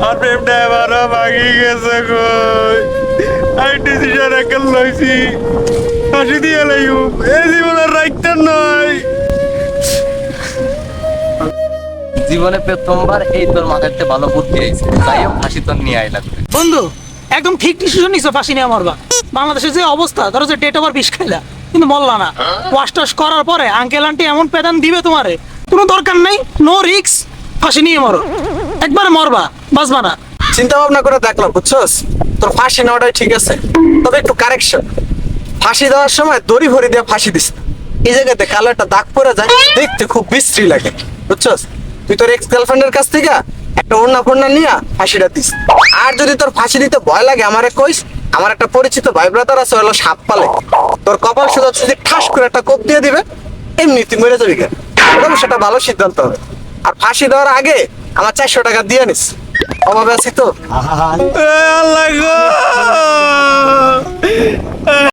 আর প্রেমটা এবারও ভাঙি গেছে কই আমি ডিসিশন একাল লইছি ফাঁসি দিয়ে লাইব এই জীবন আর রাখতে নয়। জীবনে প্রথমবার এই তোর মাথাতে ভালো বুদ্ধি আইছে, তাই হোক ফাঁসি তোর নিয়ে আই লাগবে। বন্ধু একদম ঠিক ডিসিশন নিছো ফাঁসি নিয়ে মরবা। বাংলাদেশের যে অবস্থা, ধরো যে ডেট ওভার বিষ খাইলা কিন্তু মরলা না, ওয়াশ টাশ করার পরে আঙ্কেল আন্টি এমন পেদান দিবে তোমারে, কোনো দরকার নাই, নো রিক্স, ফাঁসি নিয়ে মরো, একবারে মরবা, বাঁচবা না। চিন্তা ভাবনা করে দেখলাম, বুঝছস, তোর ফাঁসি নেওয়াটাই ঠিক আছে, তবে একটু কারেকশন। ফাঁসি দেওয়ার সময় দড়ি ভরি দিয়ে ফাঁসি দিস না। এই জায়গাতে কালো একটা দাগ পড়ে যায়, দেখতে খুব বিশ্রী লাগে, বুঝছস। তুই তোর এক্স গার্লফ্রেন্ডের কাছ থেকে একটা ওড়না ফোড়না নিয়ে ফাঁসিটা দিস। আর যদি তোর ফাঁসি দিতে ভয় লাগে আমারে কইস, আমার একটা পরিচিত ভাই ব্রাদার আছে, হলো সাপ পালে, তোর কপাল সোজা যদি ঠাস করে একটা কোপ দিয়ে দিবে, এমনি তুই মরে যাবি কেন। তবে সেটা ভালো সিদ্ধান্ত হবে। আর ফাঁসি দেওয়ার আগে আমার 400 টাকা দিয়ে নিস, অভাবে আছি তো। আল্লাহ গো